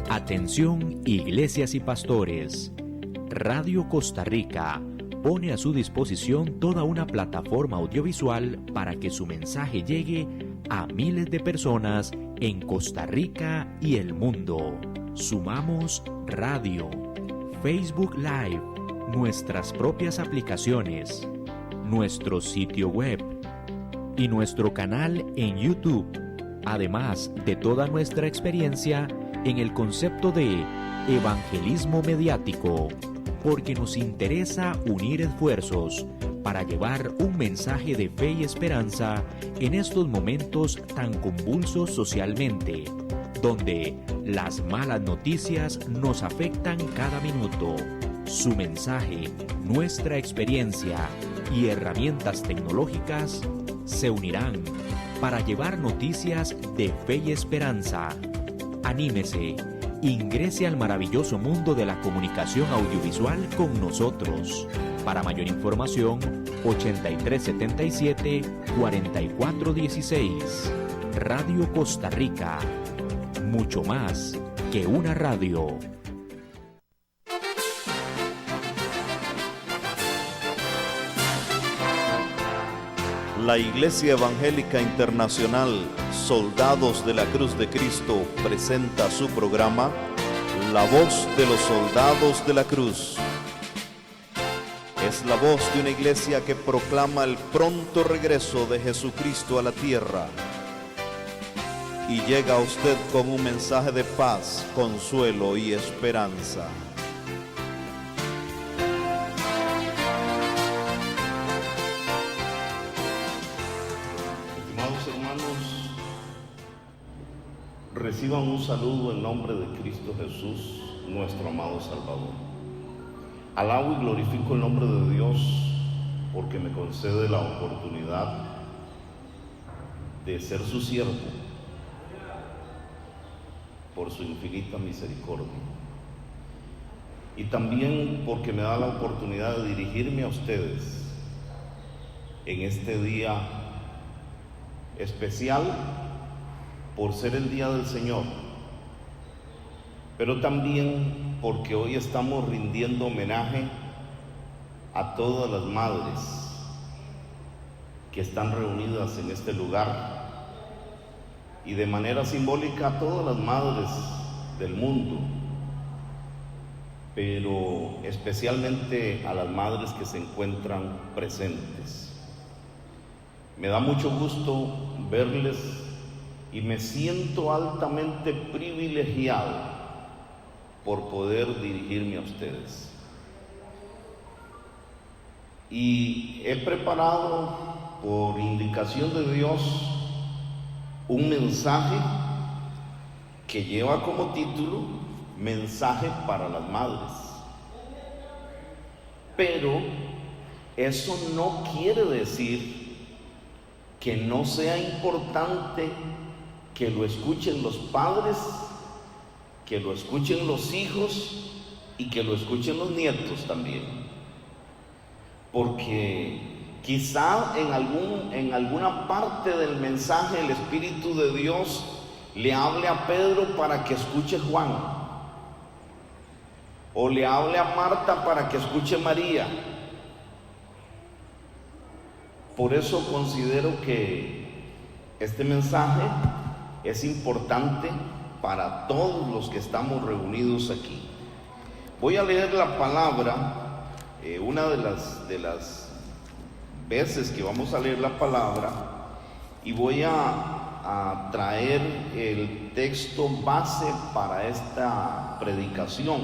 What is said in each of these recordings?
Atención, iglesias y pastores. Radio Costa Rica pone a su disposición toda una plataforma audiovisual para que su mensaje llegue a miles de personas en Costa Rica y el mundo. Sumamos radio, Facebook Live, nuestras propias aplicaciones, nuestro sitio web y nuestro canal en YouTube, además de toda nuestra experiencia en el concepto de evangelismo mediático, porque nos interesa unir esfuerzos para llevar un mensaje de fe y esperanza en estos momentos tan convulsos socialmente, donde las malas noticias nos afectan cada minuto. Su mensaje, nuestra experiencia y herramientas tecnológicas se unirán para llevar noticias de fe y esperanza. Anímese, ingrese al maravilloso mundo de la comunicación audiovisual con nosotros. Para mayor información, 8377-4416. Radio Costa Rica. Mucho más que una radio. La Iglesia Evangélica Internacional Soldados de la Cruz de Cristo presenta su programa La Voz de los Soldados de la Cruz. Es la voz de una iglesia que proclama el pronto regreso de Jesucristo a la tierra y llega a usted con un mensaje de paz, consuelo y esperanza. Reciban un saludo en nombre de Cristo Jesús, nuestro amado Salvador. Alabo y glorifico el nombre de Dios porque me concede la oportunidad de ser su siervo por su infinita misericordia. Y también porque me da la oportunidad de dirigirme a ustedes en este día especial por ser el día del Señor, pero también porque hoy estamos rindiendo homenaje a todas las madres que están reunidas en este lugar y de manera simbólica a todas las madres del mundo, pero especialmente a las madres que se encuentran presentes. Me da mucho gusto verles y me siento altamente privilegiado por poder dirigirme a ustedes. Y he preparado, por indicación de Dios, un mensaje que lleva como título Mensaje para las Madres. Pero eso no quiere decir que no sea importante que lo escuchen los padres, que lo escuchen los hijos y que lo escuchen los nietos también. Porque quizá en alguna parte del mensaje el Espíritu de Dios le hable a Pedro para que escuche Juan, o le hable a Marta para que escuche María. Por eso considero que este mensaje es importante para todos los que estamos reunidos aquí. Voy a leer la palabra, una de las veces que vamos a leer la palabra, y voy a traer el texto base para esta predicación,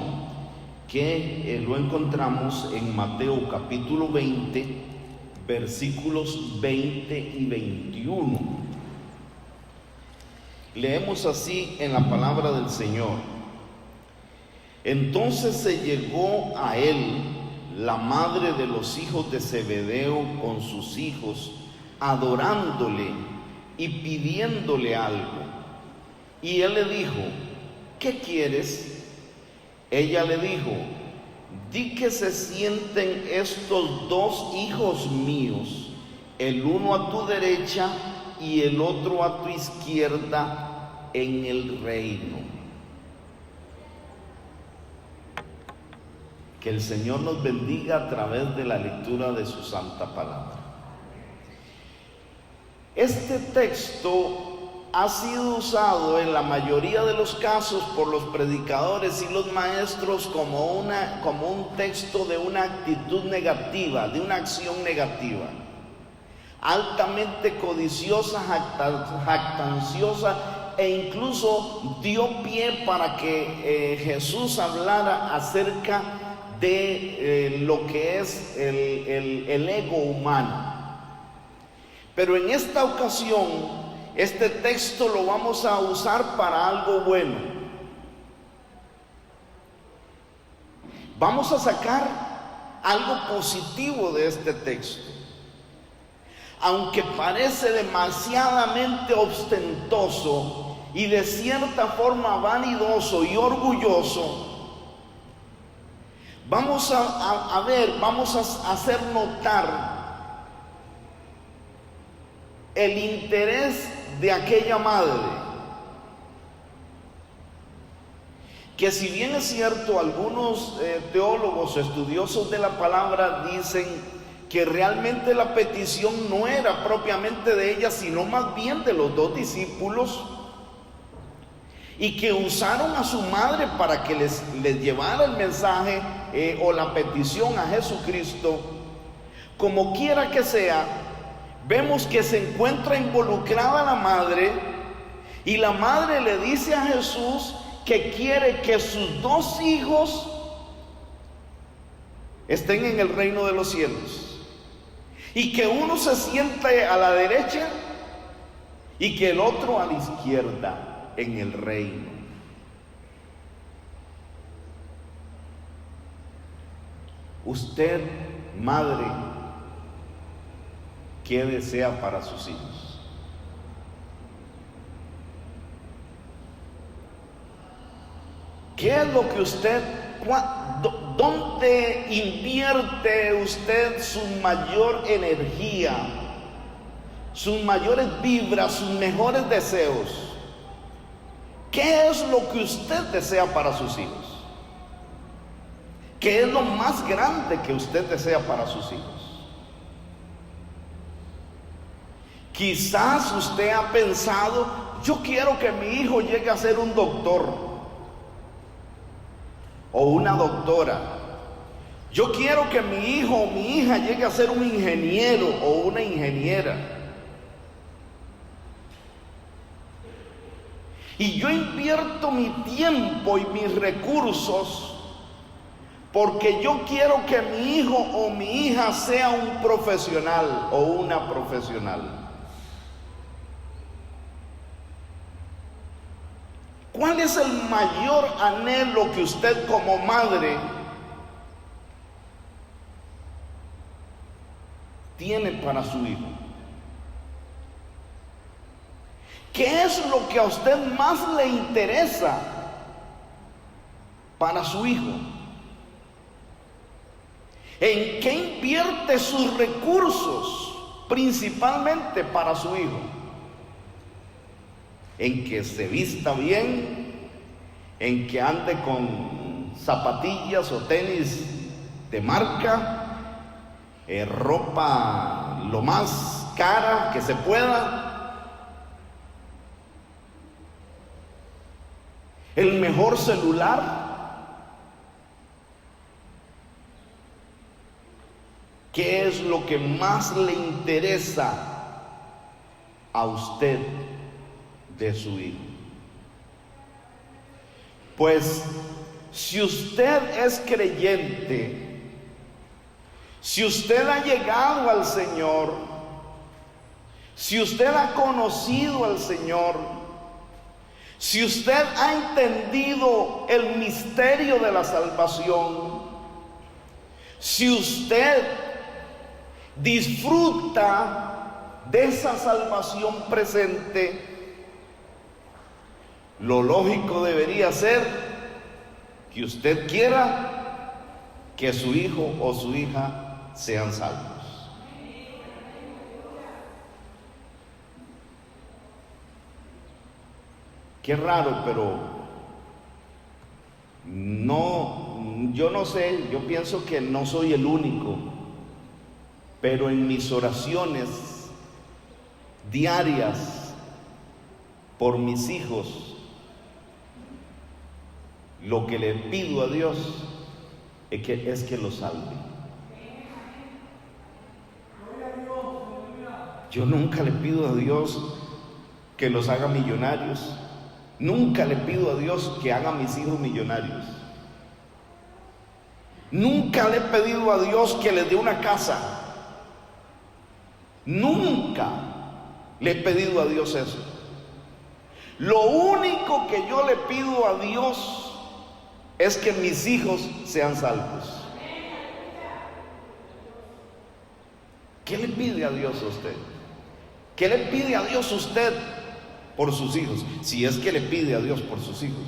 que lo encontramos en Mateo capítulo 20, versículos 20 y 21. Leemos así en la palabra del Señor: Entonces se llegó a él la madre de los hijos de Zebedeo con sus hijos, adorándole y pidiéndole algo. Y él le dijo: ¿qué quieres? Ella le dijo: di que se sienten estos dos hijos míos, el uno a tu derecha y el otro a tu izquierda, en el reino. Que el Señor nos bendiga a través de la lectura de su santa palabra. Este texto ha sido usado en la mayoría de los casos por los predicadores y los maestros como un texto de una actitud negativa, de una acción negativa, altamente codiciosa, jactanciosa, e incluso dio pie para que Jesús hablara acerca de lo que es el ego humano. Pero en esta ocasión, este texto lo vamos a usar para algo bueno. Vamos a sacar algo positivo de este texto. Aunque parece demasiadamente ostentoso y de cierta forma vanidoso y orgulloso, vamos a hacer notar el interés de aquella madre, que si bien es cierto, algunos teólogos estudiosos de la palabra dicen que realmente la petición no era propiamente de ella, sino más bien de los dos discípulos, y que usaron a su madre para que les llevara el mensaje o la petición a Jesucristo. Como quiera que sea, vemos que se encuentra involucrada la madre, y la madre le dice a Jesús que quiere que sus dos hijos estén en el reino de los cielos, y que uno se siente a la derecha y que el otro a la izquierda en el reino. Usted, madre, ¿qué desea para sus hijos? ¿Qué es lo que usted, dónde invierte usted su mayor energía, sus mayores vibras, sus mejores deseos? ¿Qué es lo que usted desea para sus hijos? ¿Qué es lo más grande que usted desea para sus hijos? Quizás usted ha pensado: yo quiero que mi hijo llegue a ser un doctor o una doctora. Yo quiero que mi hijo o mi hija llegue a ser un ingeniero o una ingeniera. Y yo invierto mi tiempo y mis recursos porque yo quiero que mi hijo o mi hija sea un profesional o una profesional. ¿Cuál es el mayor anhelo que usted como madre tiene para su hijo? ¿Qué es lo que a usted más le interesa para su hijo? ¿En qué invierte sus recursos principalmente para su hijo? ¿En que se vista bien? ¿En que ande con zapatillas o tenis de marca? ¿Ropa lo más cara que se pueda? ¿El mejor celular? ¿Qué es lo que más le interesa a usted de su hijo? Pues si usted es creyente, si usted ha llegado al Señor, si usted ha conocido al Señor, si usted ha entendido el misterio de la salvación, si usted disfruta de esa salvación presente, lo lógico debería ser que usted quiera que su hijo o su hija sean salvos. Qué raro, pero yo no sé, yo pienso que no soy el único, pero en mis oraciones diarias por mis hijos, lo que le pido a Dios es que los salve. Yo nunca le pido a Dios que los haga millonarios. Nunca le pido a Dios que haga a mis hijos millonarios. Nunca le he pedido a Dios que les dé una casa. Nunca le he pedido a Dios eso. Lo único que yo le pido a Dios es que mis hijos sean salvos. ¿Qué le pide a Dios a usted? ¿Qué le pide a Dios usted por sus hijos? Si es que le pide a Dios por sus hijos.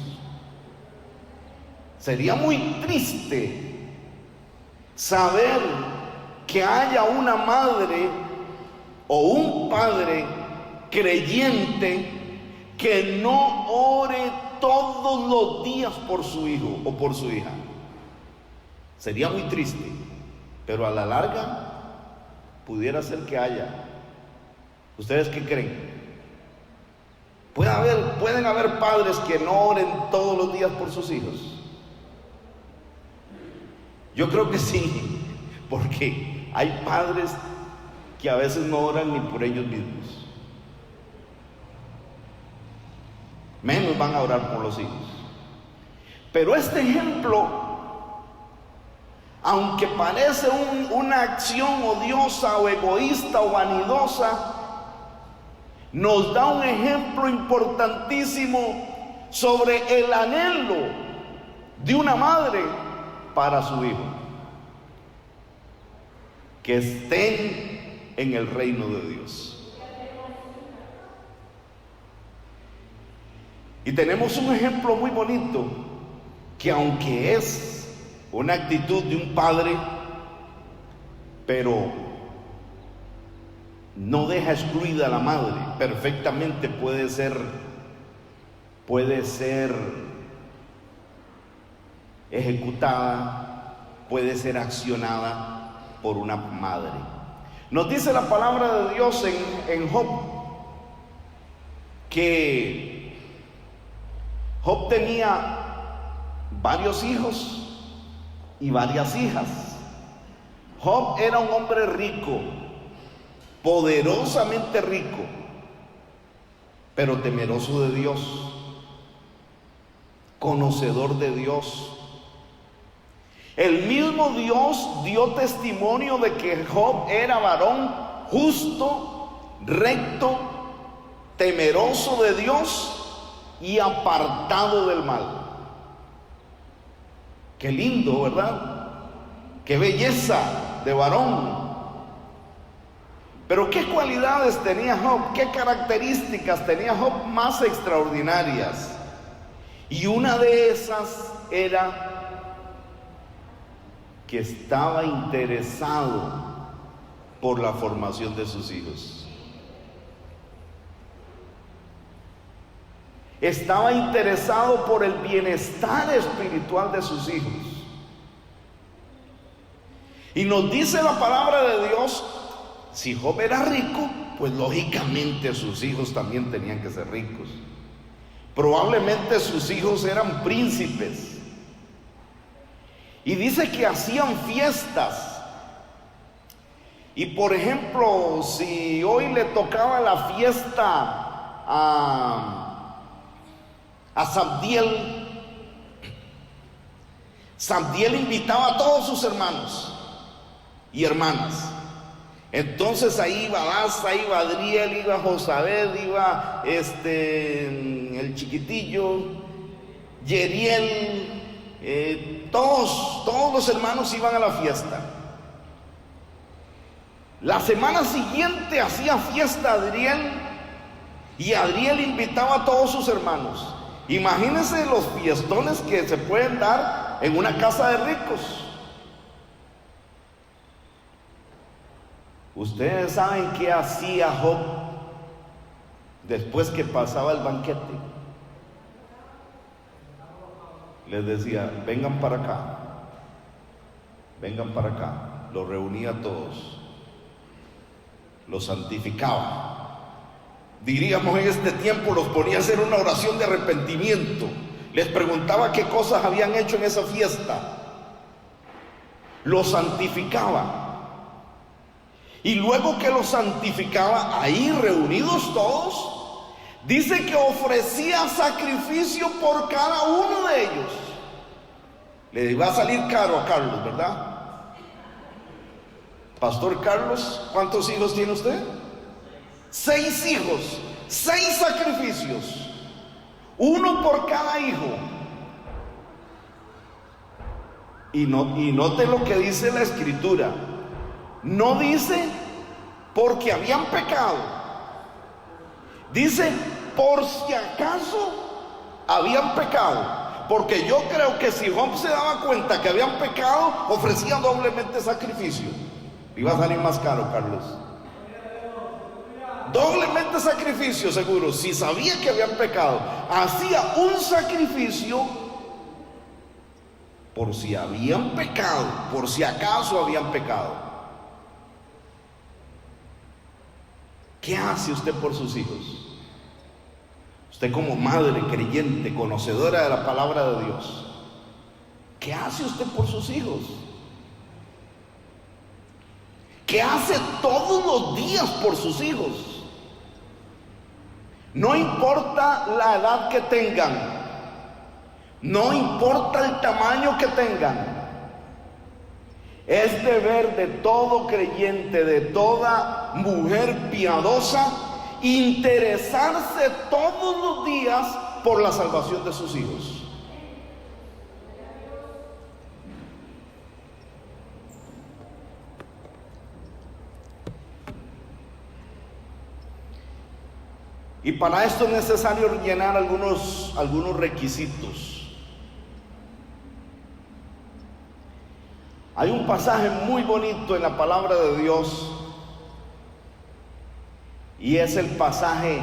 Sería muy triste saber que haya una madre o un padre creyente que no ore todos los días por su hijo o por su hija. Sería muy triste, pero a la larga pudiera ser que haya. ¿Ustedes qué creen? Pueden haber padres que no oren todos los días por sus hijos. Yo creo que sí, porque hay padres que a veces no oran ni por ellos mismos. Menos van a orar por los hijos. Pero este ejemplo, aunque parece una acción odiosa o egoísta o vanidosa, nos da un ejemplo importantísimo sobre el anhelo de una madre para su hijo, que estén en el reino de Dios. Y tenemos un ejemplo muy bonito, que aunque es una actitud de un padre, pero no deja excluida a la madre. Perfectamente puede ser ejecutada, puede ser accionada por una madre. Nos dice la palabra de Dios en Job, que Job tenía varios hijos y varias hijas. Job era un hombre rico, poderosamente rico, pero temeroso de Dios, conocedor de Dios. El mismo Dios dio testimonio de que Job era varón justo, recto, temeroso de Dios y apartado del mal. Qué lindo, ¿verdad? Qué belleza de varón. Pero ¿qué cualidades tenía Job? ¿Qué características tenía Job más extraordinarias? Y una de esas era que estaba interesado por la formación de sus hijos. Estaba interesado por el bienestar espiritual de sus hijos. Y nos dice la palabra de Dios, si Job era rico, pues lógicamente sus hijos también tenían que ser ricos. Probablemente sus hijos eran príncipes. Y dice que hacían fiestas. Y por ejemplo, si hoy le tocaba la fiesta a Sabdiel invitaba a todos sus hermanos y hermanas. Entonces ahí iba Asa, iba Adriel, iba Josabed, iba el chiquitillo, Yeriel, todos los hermanos iban a la fiesta. La semana siguiente hacía fiesta Adriel, y Adriel invitaba a todos sus hermanos. Imagínense los fiestones que se pueden dar en una casa de ricos. Ustedes saben qué hacía Job después que pasaba el banquete. Les decía, vengan para acá, vengan para acá. Los reunía a todos, los santificaba. Diríamos en este tiempo, los ponía a hacer una oración de arrepentimiento. Les preguntaba qué cosas habían hecho en esa fiesta. Los santificaba. Y luego que los santificaba, ahí reunidos todos, dice que ofrecía sacrificio por cada uno de ellos. Le iba a salir caro a Carlos, ¿verdad? Pastor Carlos, ¿cuántos hijos tiene usted? 6 hijos, 6 sacrificios, uno por cada hijo. Y note lo que dice la Escritura. No dice porque habían pecado, dice por si acaso habían pecado, porque yo creo que si Job se daba cuenta que habían pecado, ofrecía doblemente sacrificio. Iba a salir más caro, Carlos. Doblemente sacrificio, seguro. Si sabía que habían pecado, hacía un sacrificio por si habían pecado, por si acaso habían pecado. ¿Qué hace usted por sus hijos? Usted como madre creyente, conocedora de la palabra de Dios, ¿qué hace usted por sus hijos? ¿Qué hace todos los días por sus hijos? No importa la edad que tengan, no importa el tamaño que tengan. Es deber de todo creyente, de toda mujer piadosa, interesarse todos los días por la salvación de sus hijos. Y para esto es necesario llenar algunos requisitos. Hay un pasaje muy bonito en la palabra de Dios, y es el pasaje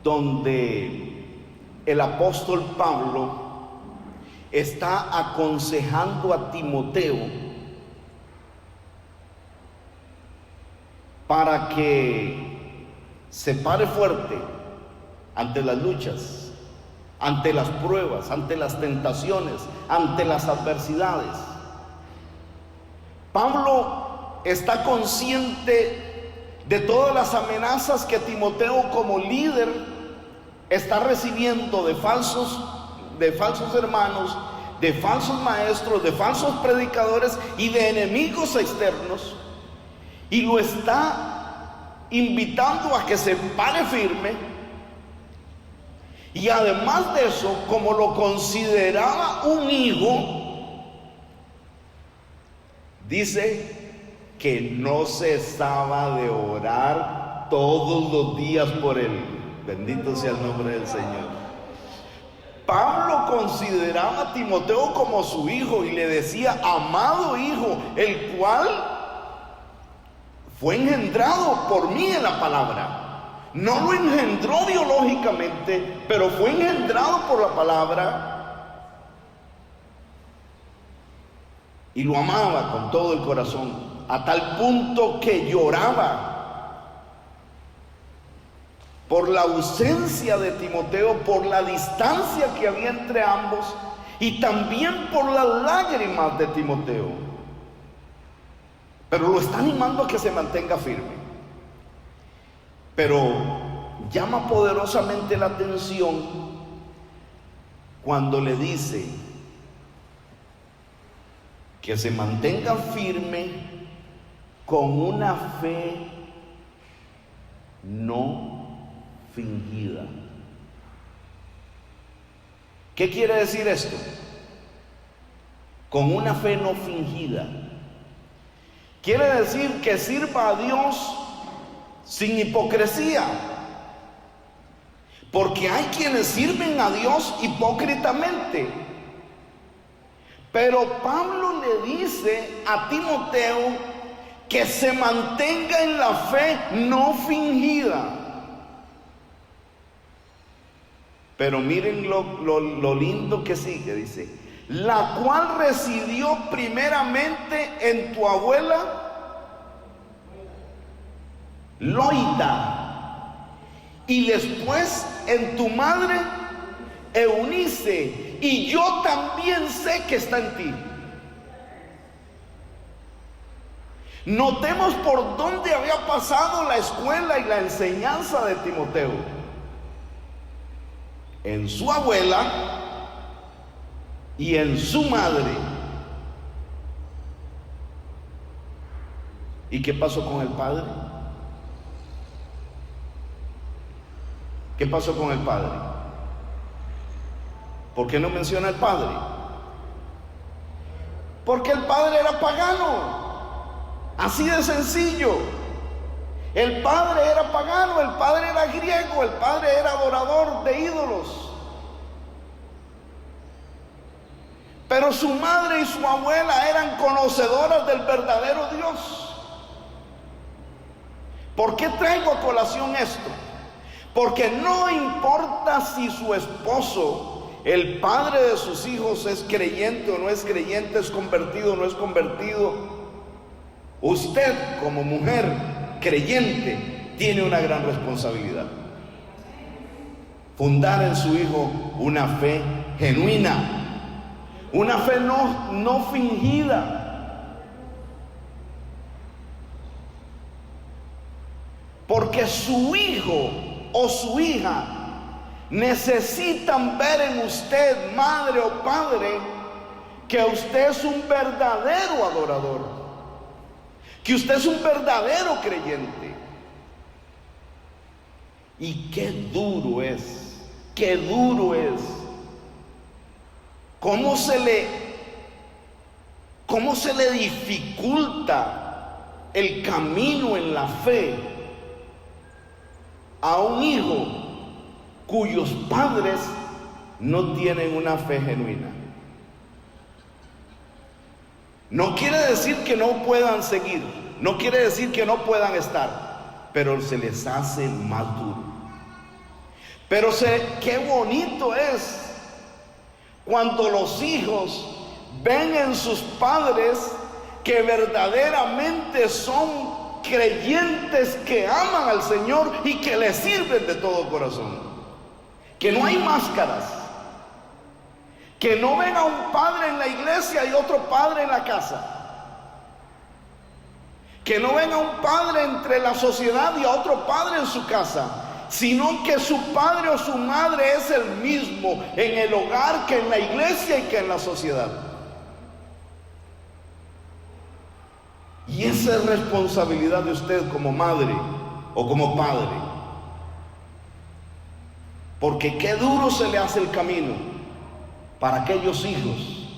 donde el apóstol Pablo está aconsejando a Timoteo para que se pare fuerte ante las luchas, ante las pruebas, ante las tentaciones, ante las adversidades. Pablo está consciente de todas las amenazas que Timoteo como líder está recibiendo de falsos hermanos, de falsos maestros, de falsos predicadores y de enemigos externos, y lo está invitando a que se pare firme. Y además de eso, como lo consideraba un hijo, dice que no cesaba de orar todos los días por él. Bendito sea el nombre del Señor. Pablo consideraba a Timoteo como su hijo y le decía: amado hijo, el cual fue engendrado por mí en la palabra. No lo engendró biológicamente, pero fue engendrado por la palabra. Y lo amaba con todo el corazón, a tal punto que lloraba por la ausencia de Timoteo, por la distancia que había entre ambos, y también por las lágrimas de Timoteo. Pero lo está animando a que se mantenga firme. Pero llama poderosamente la atención cuando le dice que se mantenga firme con una fe no fingida. ¿Qué quiere decir esto? Con una fe no fingida. Quiere decir que sirva a Dios sin hipocresía. Porque hay quienes sirven a Dios hipócritamente. Pero Pablo le dice a Timoteo que se mantenga en la fe no fingida. Pero miren lo lindo que sigue, dice: la cual residió primeramente en tu abuela Loida, y después en tu madre Eunice, y yo también sé que está en ti. Notemos por dónde había pasado la escuela y la enseñanza de Timoteo. En su abuela y en su madre. ¿Y qué pasó con el padre? ¿Qué pasó con el padre? ¿Por qué no menciona al padre? Porque el padre era pagano. Así de sencillo. El padre era pagano, el padre era griego, el padre era adorador de ídolos. Pero su madre y su abuela eran conocedoras del verdadero Dios. ¿Por qué traigo a colación esto? Porque no importa si su esposo, el padre de sus hijos, es creyente o no es creyente, es convertido o no es convertido, usted como mujer creyente tiene una gran responsabilidad. Fundar en su hijo una fe genuina. Una fe no fingida. Porque su hijo o su hija necesitan ver en usted, madre o padre, que usted es un verdadero adorador, que usted es un verdadero creyente. Y qué duro es, qué duro es. ¿Cómo se le dificulta el camino en la fe a un hijo cuyos padres no tienen una fe genuina? No quiere decir que no puedan seguir, no quiere decir que no puedan estar, pero se les hace más duro. Pero qué bonito es cuando los hijos ven en sus padres que verdaderamente son creyentes, que aman al Señor y que le sirven de todo corazón. Que no hay máscaras. Que no ven a un padre en la iglesia y otro padre en la casa. Que no ven a un padre entre la sociedad y a otro padre en su casa, sino que su padre o su madre es el mismo en el hogar que en la iglesia y que en la sociedad. Y esa es responsabilidad de usted como madre o como padre. Porque qué duro se le hace el camino para aquellos hijos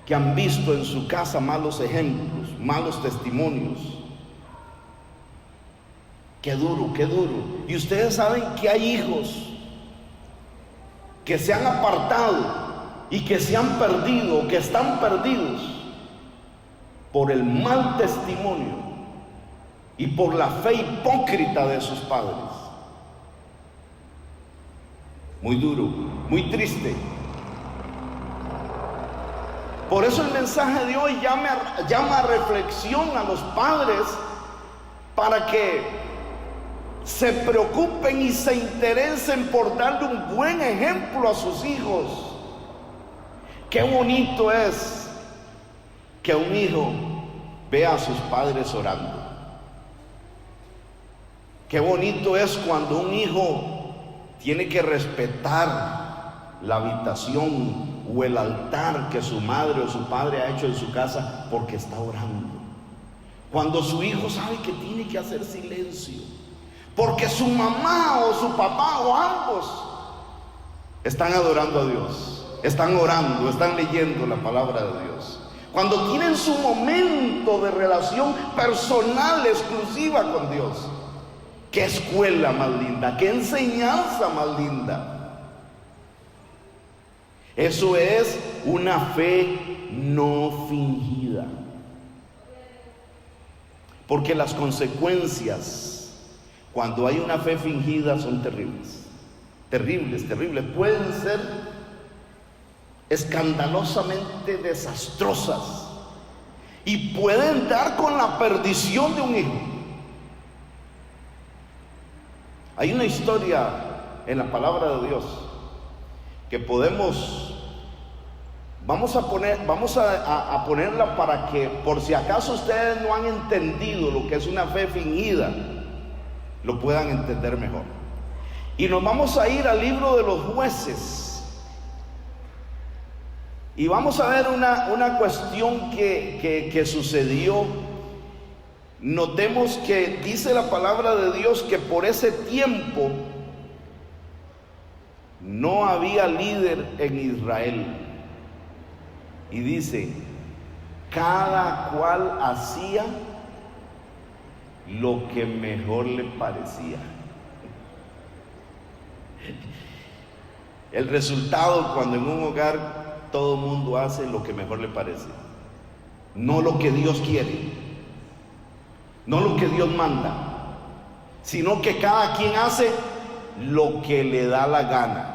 que han visto en su casa malos ejemplos, malos testimonios. Qué duro, qué duro. Y ustedes saben que hay hijos que se han apartado y que se han perdido, que están perdidos por el mal testimonio y por la fe hipócrita de sus padres. Muy duro, muy triste. Por eso el mensaje de hoy llama a reflexión a los padres para que se preocupen y se interesen por darle un buen ejemplo a sus hijos. Qué bonito es que un hijo vea a sus padres orando. Qué bonito es cuando un hijo tiene que respetar la habitación o el altar que su madre o su padre ha hecho en su casa porque está orando. Cuando su hijo sabe que tiene que hacer silencio porque su mamá o su papá o ambos están adorando a Dios, están orando, están leyendo la palabra de Dios. Cuando tienen su momento de relación personal, exclusiva con Dios. Qué escuela más linda, qué enseñanza más linda. Eso es una fe no fingida. Porque las consecuencias cuando hay una fe fingida son terribles. Terribles, terribles. Pueden ser escandalosamente desastrosas y pueden dar con la perdición de un hijo. Hay una historia en la palabra de Dios que vamos a ponerla para que, por si acaso ustedes no han entendido lo que es una fe fingida, lo puedan entender mejor. Y nos vamos a ir al libro de los Jueces y vamos a ver una cuestión que sucedió. Notemos que dice la palabra de Dios que por ese tiempo no había líder en Israel. Y dice, cada cual hacía lo que mejor le parecía. El resultado, cuando en un hogar todo el mundo hace lo que mejor le parece, no lo que Dios quiere, no lo que Dios manda, sino que cada quien hace lo que le da la gana.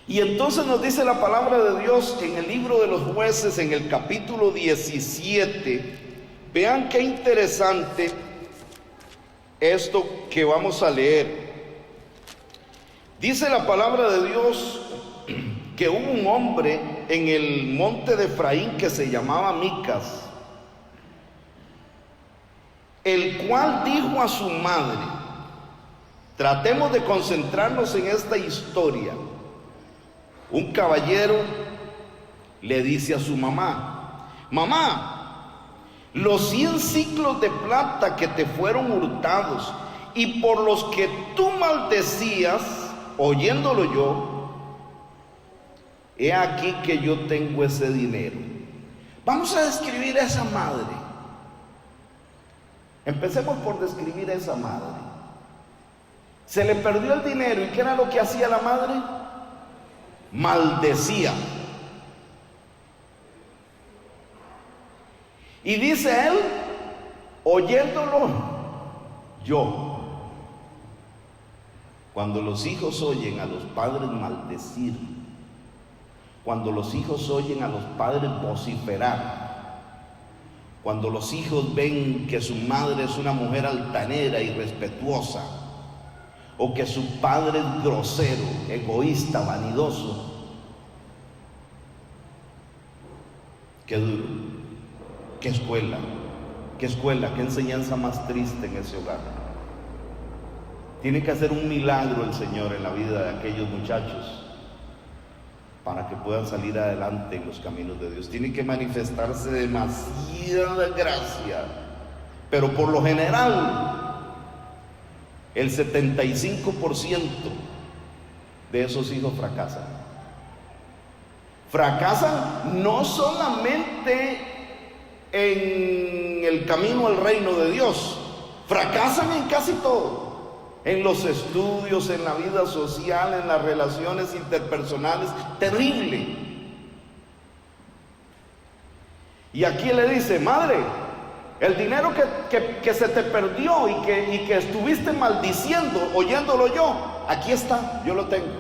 Y entonces nos dice la palabra de Dios en el libro de los Jueces, en el capítulo 17. Vean qué interesante esto que vamos a leer. Dice la palabra de Dios que hubo un hombre en el monte de Efraín que se llamaba Micas, el cual dijo a su madre, tratemos de concentrarnos en esta historia. Un caballero le dice a su mamá, mamá, los 100 siclos de plata que te fueron hurtados y por los que tú maldecías, oyéndolo yo, he aquí que yo tengo ese dinero. Vamos a describir a esa madre. Empecemos por describir a esa madre. Se le perdió el dinero, ¿y qué era lo que hacía la madre? Maldecía. Y dice él, oyéndolo yo. Cuando los hijos oyen a los padres maldecir, cuando los hijos oyen a los padres vociferar, cuando los hijos ven que su madre es una mujer altanera y irrespetuosa, o que su padre es grosero, egoísta, vanidoso, qué duro, qué escuela, qué enseñanza más triste en ese hogar. Tiene que hacer un milagro el Señor en la vida de aquellos muchachos para que puedan salir adelante en los caminos de Dios. Tiene que manifestarse demasiada gracia, pero por lo general el 75% de esos hijos fracasan. Fracasan no solamente en el camino al reino de Dios, fracasan en casi todo. En los estudios, en la vida social, en las relaciones interpersonales, terrible. Y aquí le dice, madre, el dinero que se te perdió y que estuviste maldiciendo, oyéndolo yo, aquí está, yo lo tengo.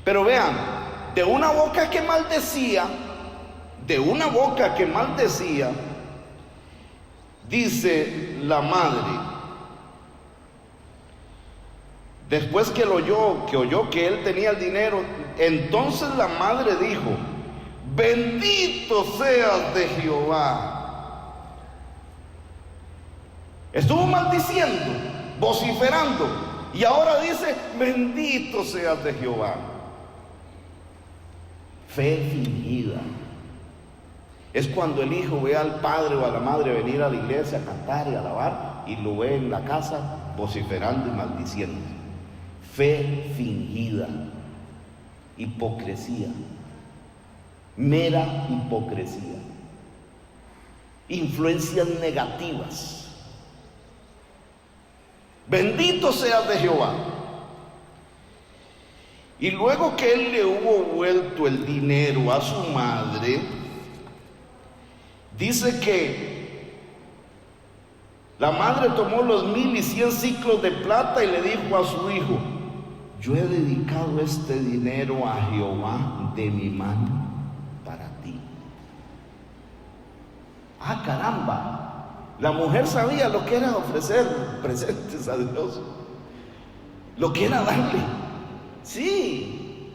Pero vean, de una boca que maldecía, dice la madre, después que oyó que él tenía el dinero, entonces la madre dijo, bendito seas de Jehová. Estuvo maldiciendo, vociferando, y ahora dice, bendito seas de Jehová. Fe fingida es cuando el hijo ve al padre o a la madre venir a la iglesia a cantar y a alabar, y lo ve en la casa vociferando y maldiciendo. Fe fingida, hipocresía, mera hipocresía, influencias negativas. Bendito seas de Jehová. Y luego que él le hubo vuelto el dinero a su madre, dice que La madre tomó los 1100 siclos de plata y le dijo a su hijo: yo he dedicado este dinero a Jehová de mi mano para ti. Ah, caramba, la mujer sabía lo que era ofrecer presentes a Dios, lo que era darle. Sí,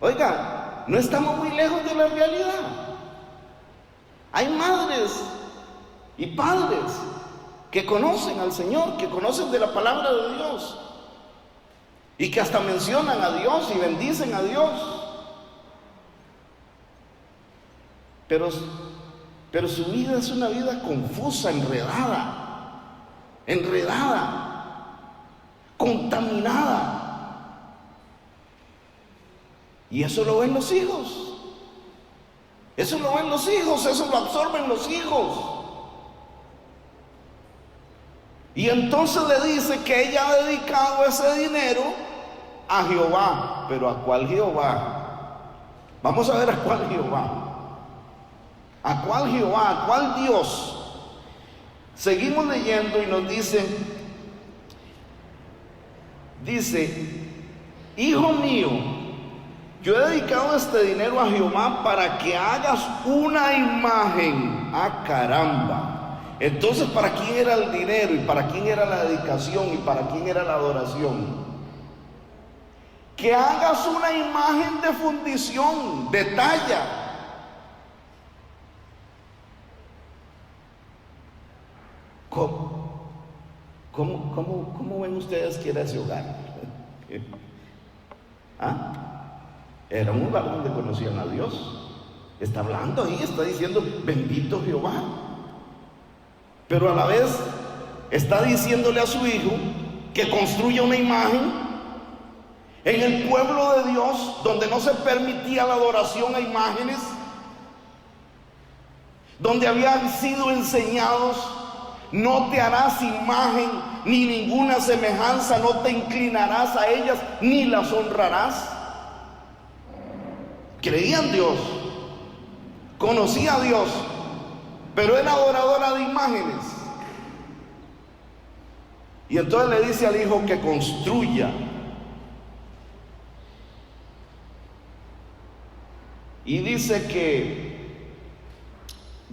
oiga, no estamos muy lejos de la realidad. Hay madres y padres que conocen al Señor, que conocen de la palabra de Dios y que hasta mencionan a Dios y bendicen a Dios, pero su vida es una vida confusa, enredada, contaminada. Y eso lo ven los hijos, eso lo absorben los hijos. Y entonces le dice que ella ha dedicado ese dinero a Jehová. Pero ¿a cuál Jehová? Vamos a ver a cuál Jehová. ¿A cuál Jehová? ¿A cuál Dios? Seguimos leyendo y nos dice, hijo mío, yo he dedicado este dinero a Jehová para que hagas una imagen. ¡Ah, caramba! Entonces, ¿para quién era el dinero? ¿Y para quién era la dedicación? ¿Y para quién era la adoración? Que hagas una imagen de fundición, de talla. ¿Cómo ven ustedes que era ese hogar? ¿Ah? Era un lugar donde conocían a Dios. Está hablando ahí, está diciendo bendito Jehová, pero a la vez está diciéndole a su hijo que construya una imagen en el pueblo de Dios, donde no se permitía la adoración a imágenes, donde habían sido enseñados: no te harás imagen ni ninguna semejanza, no te inclinarás a ellas ni las honrarás. Creía en Dios, conocía a Dios, pero era adoradora de imágenes. Y entonces le dice al hijo que construya. Y dice que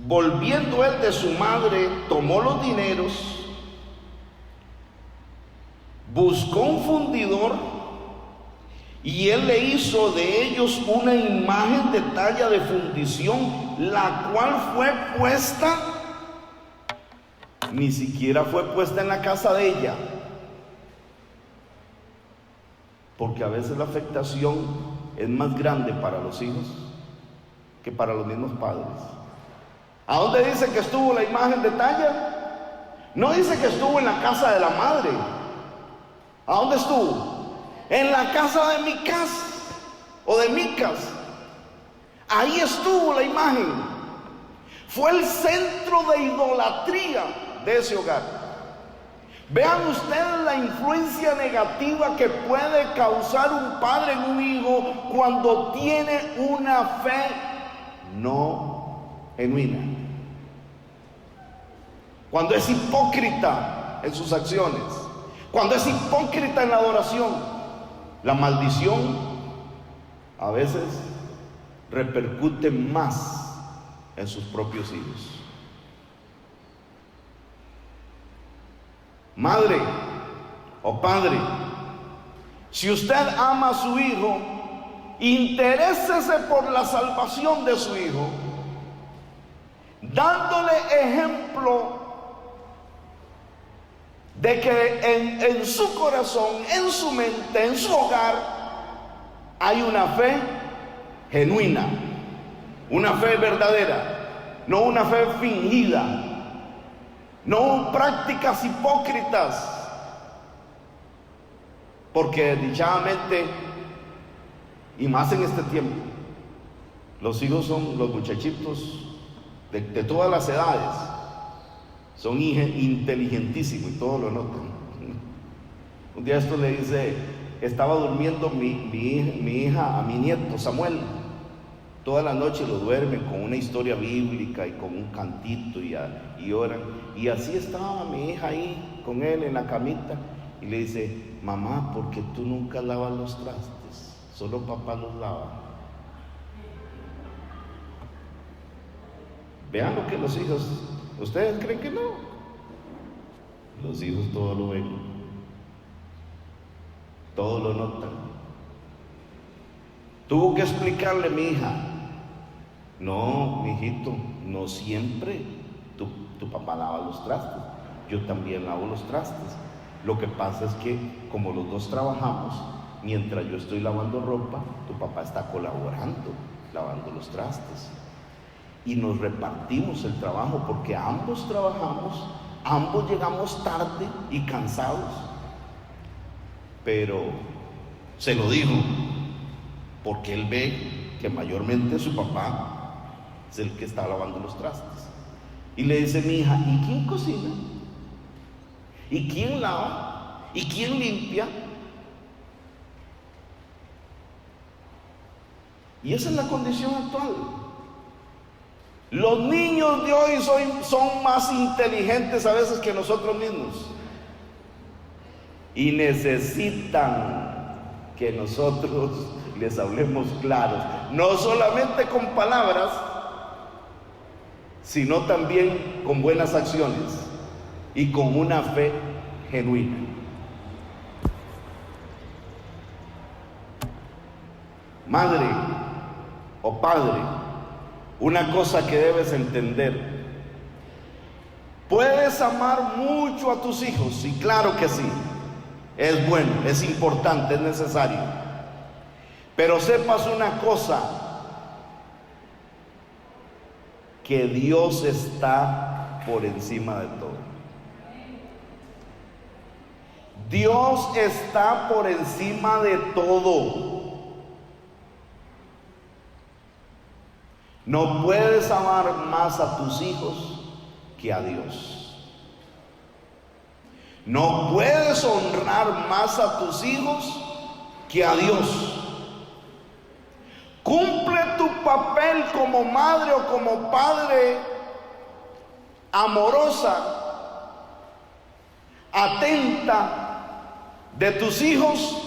volviendo él de su madre, tomó los dineros, buscó un fundidor y él le hizo de ellos una imagen de talla de fundición, la cual fue puesta, ni siquiera fue puesta en la casa de ella, porque a veces la afectación es más grande para los hijos que para los mismos padres. ¿A dónde dice que estuvo la imagen de talla? No dice que estuvo en la casa de la madre. ¿A dónde estuvo? En la casa de Micas o de Micas. Ahí estuvo la imagen. Fue el centro de idolatría de ese hogar. Vean ustedes la influencia negativa que puede causar un padre en un hijo cuando tiene una fe no genuina, cuando es hipócrita en sus acciones, cuando es hipócrita en la adoración. La maldición a veces repercute más en sus propios hijos. Madre o padre, si usted ama a su hijo, interésese por la salvación de su hijo, dándole ejemplo de que en su corazón, en su mente, en su hogar, hay una fe genuina, una fe verdadera, no una fe fingida, no prácticas hipócritas, porque desdichadamente, y más en este tiempo, los hijos son los muchachitos de todas las edades, son inteligentísimos y todos lo notan. Un día esto le dice, estaba durmiendo mi hija a mi nieto Samuel, toda la noche lo duermen con una historia bíblica y con un cantito y oran. Y así estaba mi hija ahí con él en la camita y le dice: mamá, ¿por qué tú nunca lavas los trastes? Solo papá los lava. Vean lo que los hijos, ¿ustedes creen que no? Los hijos todo lo ven, todo lo notan. Tuvo que explicarle mi hija: no, mijito, no siempre tu papá lava los trastes, yo también lavo los trastes. Lo que pasa es que como los dos trabajamos, mientras yo estoy lavando ropa, tu papá está colaborando, lavando los trastes. Y nos repartimos el trabajo porque ambos trabajamos, ambos llegamos tarde y cansados. Pero se lo dijo porque él ve que mayormente su papá es el que está lavando los trastes. Y le dice mi hija: ¿y quién cocina? ¿Y quién lava? ¿Y quién limpia? Y esa es la condición actual. Los niños de hoy son más inteligentes a veces que nosotros mismos. Y necesitan que nosotros les hablemos claros, no solamente con palabras, sino también con buenas acciones y con una fe genuina. Madre o padre, una cosa que debes entender: puedes amar mucho a tus hijos, sí, claro que sí, es bueno, es importante, es necesario, pero sepas una cosa, que Dios está por encima de todo. Dios está por encima de todo. No puedes amar más a tus hijos que a Dios. No puedes honrar más a tus hijos que a Dios. Cumple tu papel como madre o como padre amorosa, atenta de tus hijos,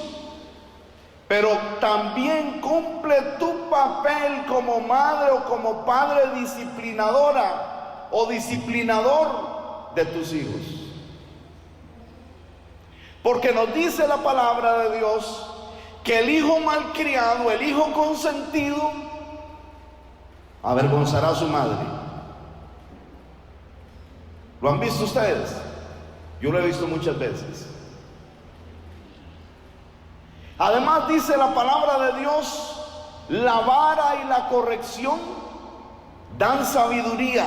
pero también cumple tu papel como madre o como padre disciplinadora o disciplinador de tus hijos. Porque nos dice la palabra de Dios que el hijo malcriado, el hijo consentido, avergonzará a su madre. ¿Lo han visto ustedes? Yo lo he visto muchas veces. Además dice la palabra de Dios: la vara y la corrección dan sabiduría.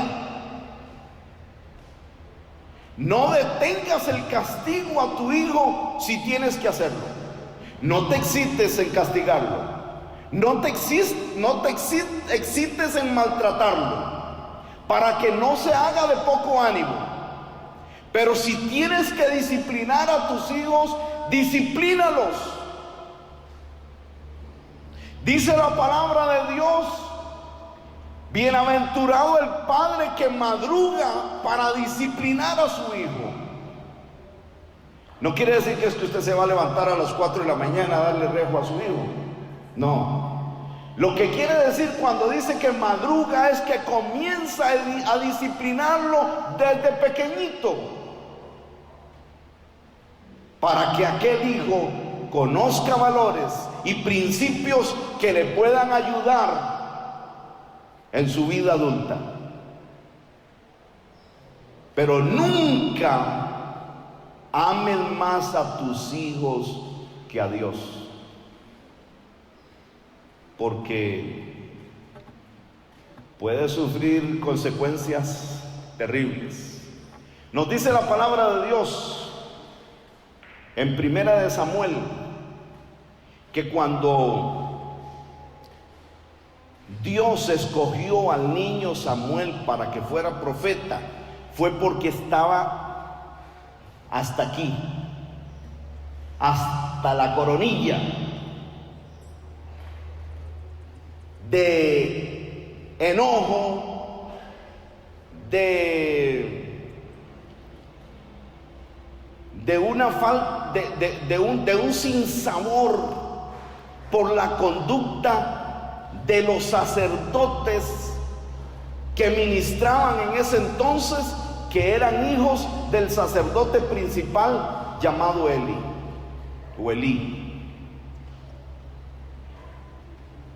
No detengas el castigo a tu hijo si tienes que hacerlo. No te excites en castigarlo. No te excites en maltratarlo, para que no se haga de poco ánimo. Pero si tienes que disciplinar a tus hijos, disciplínalos. Dice la palabra de Dios: bienaventurado el padre que madruga para disciplinar a su hijo. No quiere decir que es que usted se va a levantar a las 4 de la mañana a darle rejo a su hijo. No. Lo que quiere decir cuando dice que madruga es que comienza a disciplinarlo desde pequeñito, para que aquel hijo conozca valores y principios que le puedan ayudar en su vida adulta. Pero nunca amen más a tus hijos que a Dios, porque puedes sufrir consecuencias terribles. Nos dice la palabra de Dios en Primera de Samuel que cuando Dios escogió al niño Samuel para que fuera profeta, fue porque estaba hasta aquí, hasta la coronilla. de enojo, de un sinsabor por la conducta de los sacerdotes que ministraban en ese entonces, que eran hijos del sacerdote principal llamado Eli o Elí.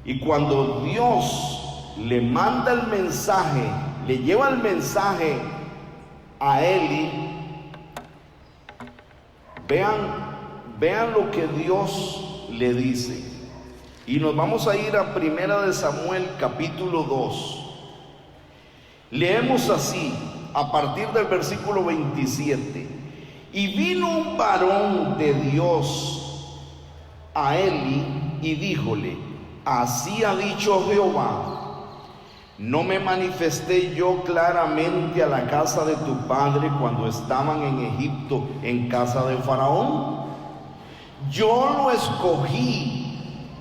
Y cuando Dios le manda el mensaje, le lleva el mensaje a Eli, vean lo que Dios le dice. Y nos vamos a ir a 1 de Samuel capítulo 2. Leemos así, a partir del versículo 27. Y vino un varón de Dios a Eli y díjole: así ha dicho Jehová, ¿no me manifesté yo claramente a la casa de tu padre cuando estaban en Egipto, en casa de Faraón? Yo lo escogí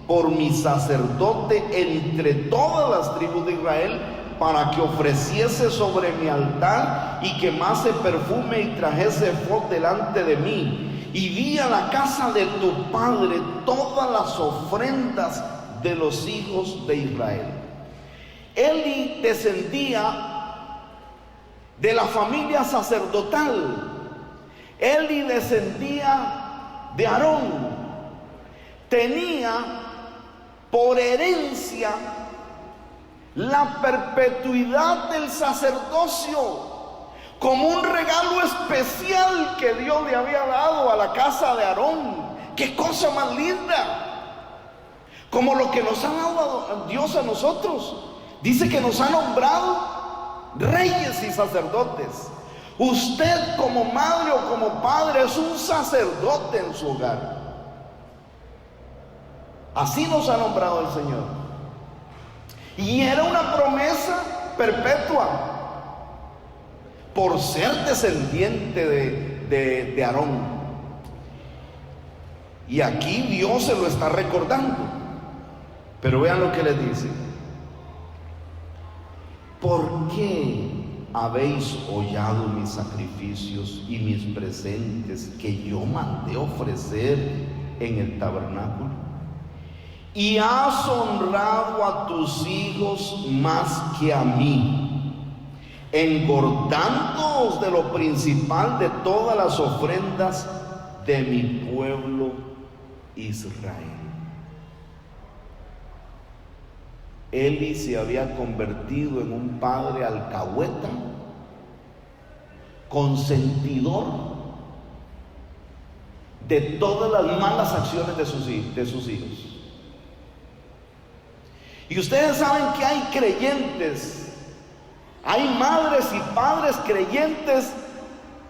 por mi sacerdote entre todas las tribus de Israel, para que ofreciese sobre mi altar y quemase perfume y trajese efod delante de mí. Y di a la casa de tu padre todas las ofrendas de los hijos de Israel. Eli descendía de la familia sacerdotal. Eli descendía de Aarón. Tenía por herencia la perpetuidad del sacerdocio, como un regalo especial que Dios le había dado a la casa de Aarón. ¡Qué cosa más linda! Como lo que nos ha dado Dios a nosotros. Dice que nos ha nombrado reyes y sacerdotes. Usted como madre o como padre es un sacerdote en su hogar. Así nos ha nombrado el Señor. Y era una promesa perpetua por ser descendiente de Aarón. Y aquí Dios se lo está recordando. Pero vean lo que le dice: ¿por qué habéis hollado mis sacrificios y mis presentes que yo mandé ofrecer en el tabernáculo? Y has honrado a tus hijos más que a mí, engordándoos de lo principal de todas las ofrendas de mi pueblo Israel. Eli se había convertido en un padre alcahueta, consentidor de todas las malas acciones de sus hijos. Y ustedes saben que hay creyentes, hay madres y padres creyentes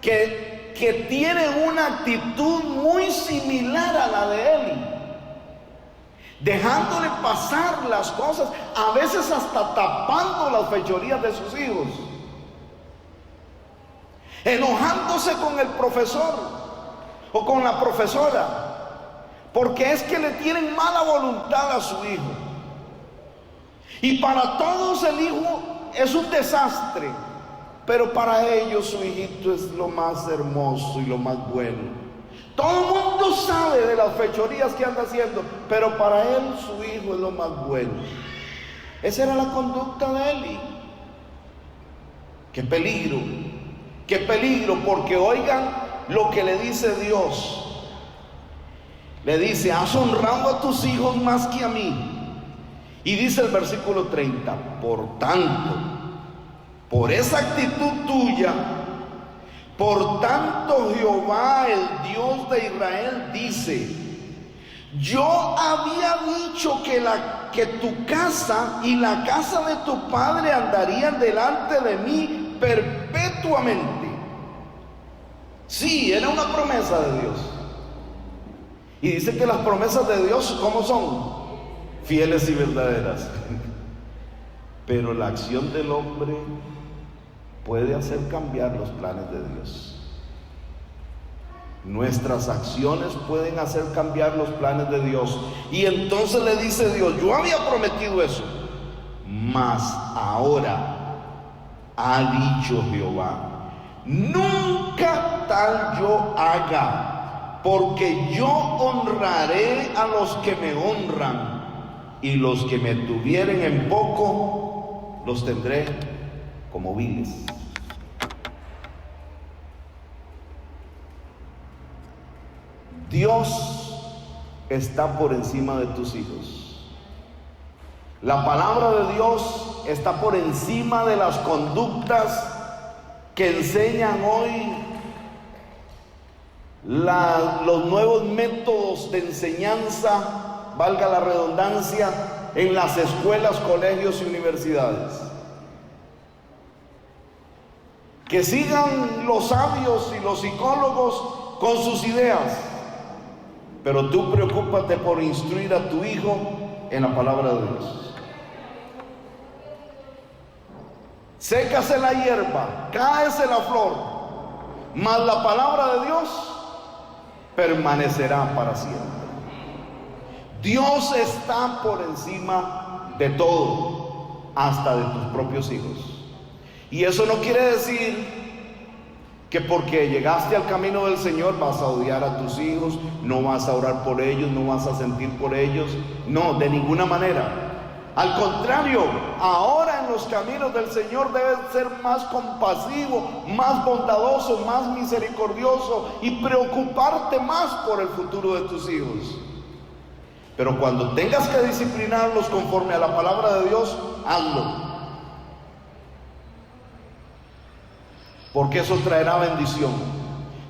que tienen una actitud muy similar a la de Eli, dejándole pasar las cosas, a veces hasta tapando las fechorías de sus hijos, enojándose con el profesor o con la profesora, porque es que le tienen mala voluntad a su hijo. Y para todos el hijo es un desastre, pero para ellos su hijito es lo más hermoso y lo más bueno. Todo el mundo sabe de las fechorías que anda haciendo, pero para él su hijo es lo más bueno. Esa era la conducta de Eli. Qué peligro, porque oigan lo que le dice Dios. Le dice: has honrado a tus hijos más que a mí. Y dice el versículo 30, por tanto, por esa actitud tuya, por tanto Jehová, el Dios de Israel, dice: yo había dicho que tu casa y la casa de tu padre andarían delante de mí perpetuamente. Sí, era una promesa de Dios. Y dice que las promesas de Dios, ¿cómo son? Fieles y verdaderas. Pero la acción del hombre puede hacer cambiar los planes de Dios. Nuestras acciones pueden hacer cambiar los planes de Dios. Y entonces le dice Dios: yo había prometido eso, Mas ahora ha dicho Jehová, nunca tal yo haga, porque yo honraré a los que me honran, y los que me tuvieren en poco, los tendré como viles. Dios está por encima de tus hijos. La palabra de Dios está por encima de las conductas que enseñan hoy los nuevos métodos de enseñanza, valga la redundancia, en las escuelas, colegios y universidades. Que sigan los sabios y los psicólogos con sus ideas, pero tú preocúpate por instruir a tu hijo en la palabra de Dios. Sécase la hierba, cáese la flor, mas la palabra de Dios permanecerá para siempre. Dios está por encima de todo, hasta de tus propios hijos. Y eso no quiere decir que porque llegaste al camino del Señor vas a odiar a tus hijos, no vas a orar por ellos, no vas a sentir por ellos. No, de ninguna manera. Al contrario, ahora en los caminos del Señor debes ser más compasivo, más bondadoso, más misericordioso y preocuparte más por el futuro de tus hijos. Pero cuando tengas que disciplinarlos conforme a la palabra de Dios, hazlo. Porque eso traerá bendición.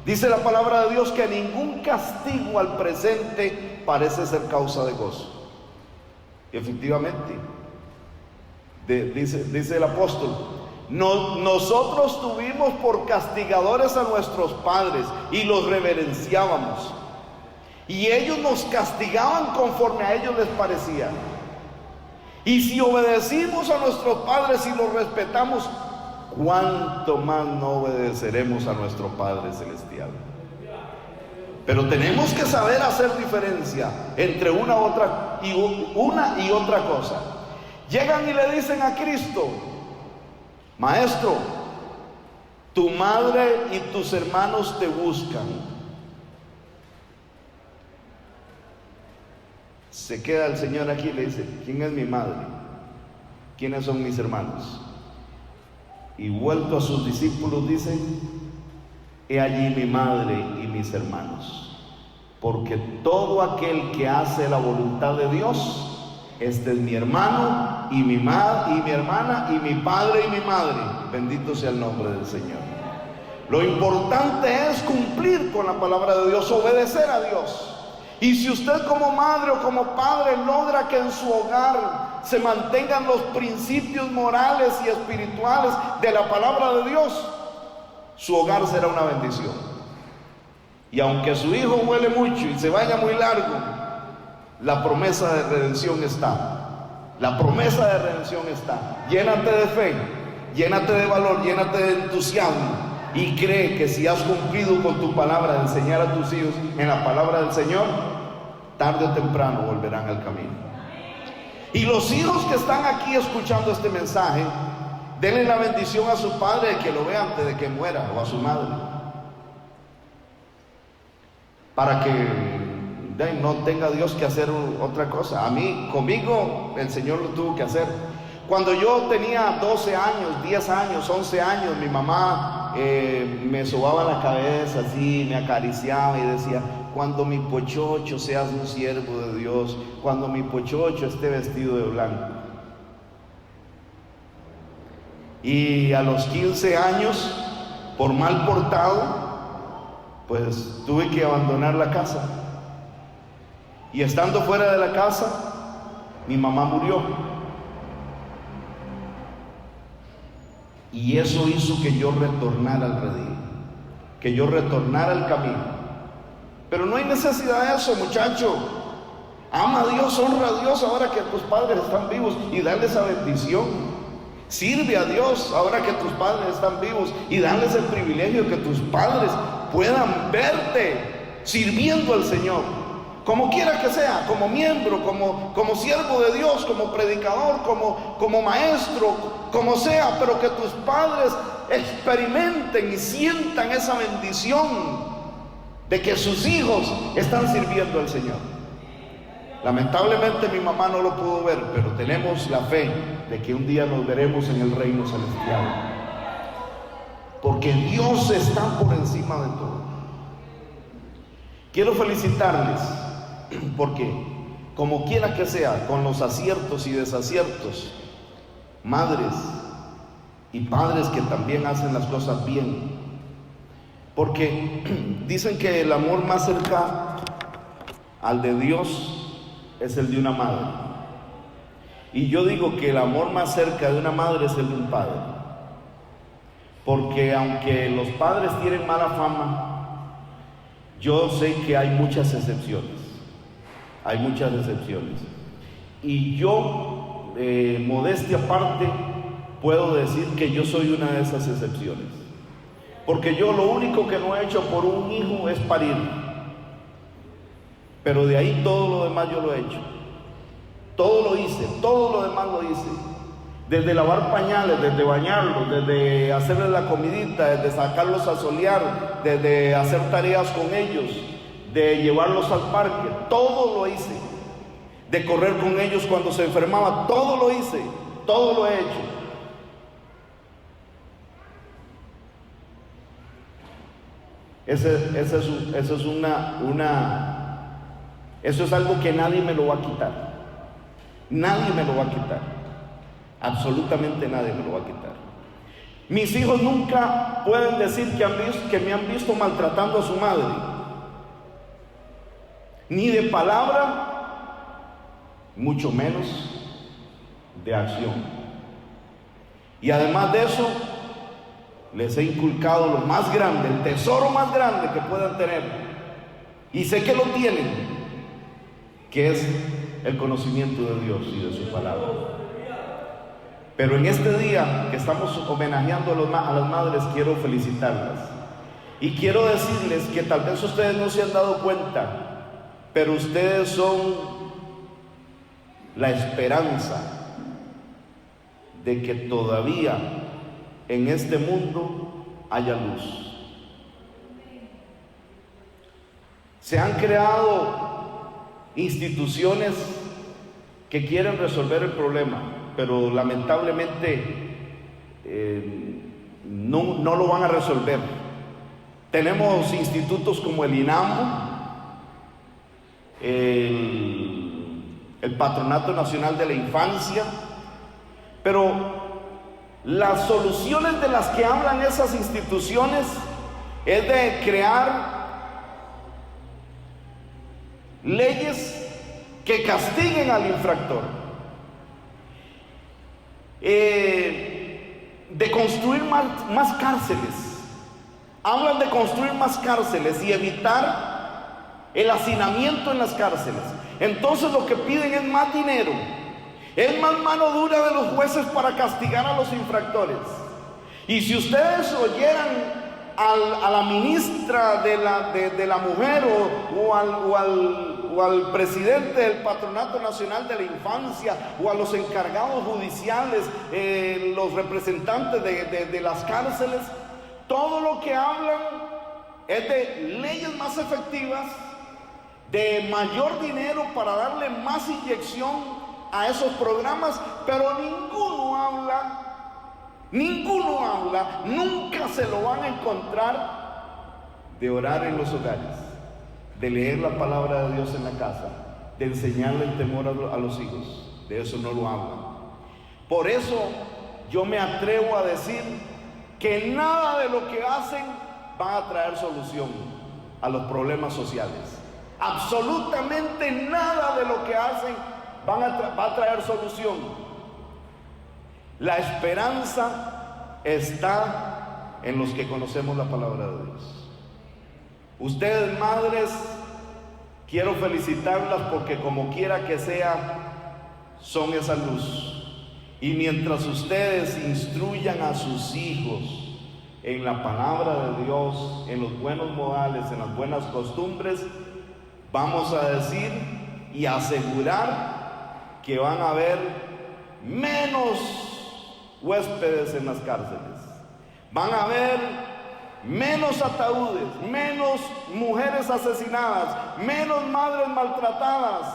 Dice la palabra de Dios que ningún castigo al presente parece ser causa de gozo. Y efectivamente, dice el apóstol, nosotros tuvimos por castigadores a nuestros padres y los reverenciábamos. Y ellos nos castigaban conforme a ellos les parecía. Y si obedecimos a nuestros padres y los respetamos, ¿cuánto más no obedeceremos a nuestro Padre Celestial? Pero tenemos que saber hacer diferencia entre una y otra cosa. Llegan y le dicen a Cristo: Maestro, tu madre y tus hermanos te buscan. Se queda el Señor aquí y le dice: ¿quién es mi madre? ¿Quiénes son mis hermanos? Y vuelto a sus discípulos dice: he allí mi madre y mis hermanos, porque todo aquel que hace la voluntad de Dios, este es mi hermano y mi hermana y mi padre y mi madre. Bendito sea el nombre del Señor. Lo importante es cumplir con la palabra de Dios, obedecer a Dios. Y si usted como madre o como padre logra que en su hogar se mantengan los principios morales y espirituales de la palabra de Dios, su hogar será una bendición. Y aunque su hijo huele mucho y se vaya muy largo, la promesa de redención está. La promesa de redención está. Llénate de fe, llénate de valor, llénate de entusiasmo. Y cree que si has cumplido con tu palabra de enseñar a tus hijos en la palabra del Señor, tarde o temprano volverán al camino. Y los hijos que están aquí escuchando este mensaje, denle la bendición a su padre de que lo vea antes de que muera, o a su madre, para que no tenga Dios que hacer otra cosa. Conmigo el Señor lo tuvo que hacer. Cuando yo tenía 12 años, 10 años, 11 años, mi mamá me sobaba la cabeza así, me acariciaba y decía: cuando mi pochocho seas un siervo de Dios, cuando mi pochocho esté vestido de blanco. Y a los 15 años, por mal portado, pues tuve que abandonar la casa. Y estando fuera de la casa, mi mamá murió. Y eso hizo que yo retornara al redil, que yo retornara al camino. Pero no hay necesidad de eso, muchacho. Ama a Dios, honra a Dios ahora que tus padres están vivos y dale esa bendición. Sirve a Dios ahora que tus padres están vivos y dales el privilegio de que tus padres puedan verte sirviendo al Señor. como quiera que sea, como miembro, como siervo de Dios, como predicador, como maestro, como sea, pero que tus padres experimenten y sientan esa bendición de que sus hijos están sirviendo al Señor. Lamentablemente mi mamá no lo pudo ver, pero tenemos la fe de que un día nos veremos en el reino celestial, porque Dios está por encima de todo. Quiero felicitarles porque, como quiera que sea, con los aciertos y desaciertos, madres y padres que también hacen las cosas bien, porque dicen que el amor más cercano al de Dios es el de una madre, y yo digo que el amor más cerca de una madre es el de un padre, porque aunque los padres tienen mala fama, yo sé que hay muchas excepciones, y yo, modestia aparte, puedo decir que yo soy una de esas excepciones, porque yo lo único que no he hecho por un hijo es parir, pero de ahí todo lo demás yo lo he hecho, todo lo hice, todo lo demás lo hice, desde lavar pañales, desde bañarlos, desde hacerles la comidita, desde sacarlos a solear, desde hacer tareas con ellos, de llevarlos al parque, todo lo hice, de correr con ellos cuando se enfermaba, todo lo hice, todo lo he hecho. Eso es algo que nadie me lo va a quitar. Nadie me lo va a quitar. Absolutamente nadie me lo va a quitar. Mis hijos nunca pueden decir que me han visto maltratando a su madre, ni de palabra, mucho menos de acción. Y además de eso, les he inculcado lo más grande, el tesoro más grande que puedan tener, y sé que lo tienen, que es el conocimiento de Dios y de su palabra. Pero en este día que estamos homenajeando a las madres, quiero felicitarlas, y quiero decirles que tal vez ustedes no se han dado cuenta, pero ustedes son la esperanza de que todavía en este mundo haya luz. Se han creado instituciones que quieren resolver el problema, pero lamentablemente no lo van a resolver. Tenemos institutos como el INAMO, el Patronato Nacional de la Infancia, pero las soluciones de las que hablan esas instituciones es de crear leyes que castiguen al infractor, de construir más cárceles. Hablan de construir más cárceles y evitar el hacinamiento en las cárceles. Entonces lo que piden es más dinero, es más mano dura de los jueces para castigar a los infractores. Y si ustedes oyeran a la ministra de la mujer o al presidente del Patronato Nacional de la Infancia, o a los encargados judiciales, los representantes de las cárceles, todo lo que hablan es de leyes más efectivas, de mayor dinero para darle más inyección a esos programas, pero ninguno habla, nunca se lo van a encontrar, de orar en los hogares, de leer la palabra de Dios en la casa, de enseñarle el temor a los hijos. De eso no lo hablan. Por eso yo me atrevo a decir que nada de lo que hacen va a traer solución a los problemas sociales. Absolutamente nada de lo que hacen va a traer solución. La esperanza está en los que conocemos la palabra de Dios. Ustedes, madres, quiero felicitarlas porque como quiera que sea, son esa luz. Y mientras ustedes instruyan a sus hijos en la palabra de Dios, en los buenos modales, en las buenas costumbres, vamos a decir y asegurar que van a haber menos huéspedes en las cárceles, van a haber menos ataúdes, menos mujeres asesinadas, menos madres maltratadas,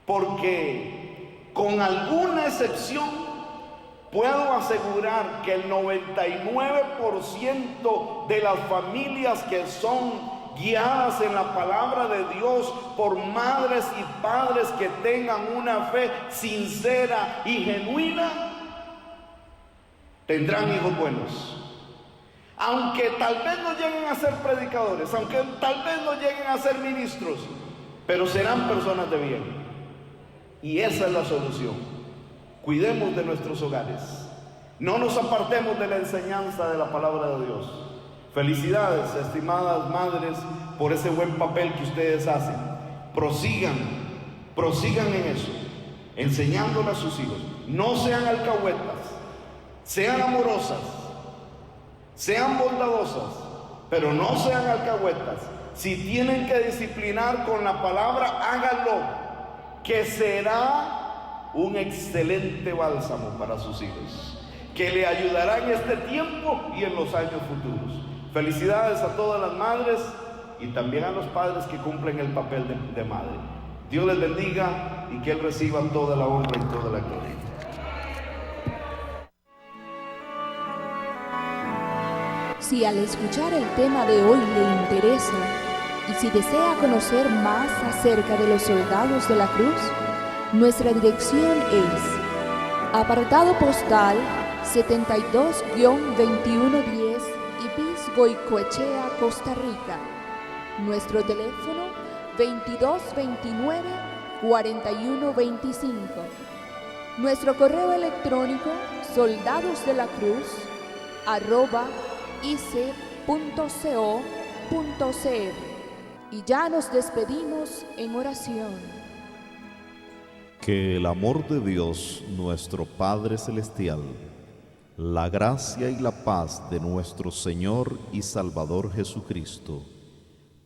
porque con alguna excepción puedo asegurar que el 99% de las familias que son guiadas en la palabra de Dios por madres y padres que tengan una fe sincera y genuina, tendrán hijos buenos. Aunque tal vez no lleguen a ser predicadores, aunque tal vez no lleguen a ser ministros, pero serán personas de bien. Y esa es la solución. Cuidemos de nuestros hogares. No nos apartemos de la enseñanza de la palabra de Dios. Felicidades, estimadas madres, por ese buen papel que ustedes hacen. Prosigan en eso, enseñándole a sus hijos. No sean alcahuetas, sean amorosas, sean bondadosas, pero no sean alcahuetas. Si tienen que disciplinar con la palabra, háganlo, que será un excelente bálsamo para sus hijos, que le ayudará en este tiempo y en los años futuros. Felicidades a todas las madres y también a los padres que cumplen el papel de madre. Dios les bendiga y que Él reciba toda la honra y toda la gloria. Si al escuchar el tema de hoy le interesa y si desea conocer más acerca de los soldados de la cruz, nuestra dirección es apartado postal 72-2110 Ibis, Goicoechea, Costa Rica. Nuestro teléfono 2229-4125. Nuestro correo electrónico soldadosdelacruz@ice.co.cr. Y ya nos despedimos en oración. Que el amor de Dios, nuestro Padre Celestial, la gracia y la paz de nuestro Señor y Salvador Jesucristo,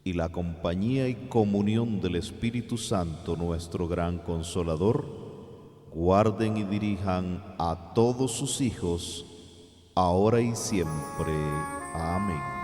y la compañía y comunión del Espíritu Santo, nuestro gran Consolador, guarden y dirijan a todos sus hijos, ahora y siempre. Amén.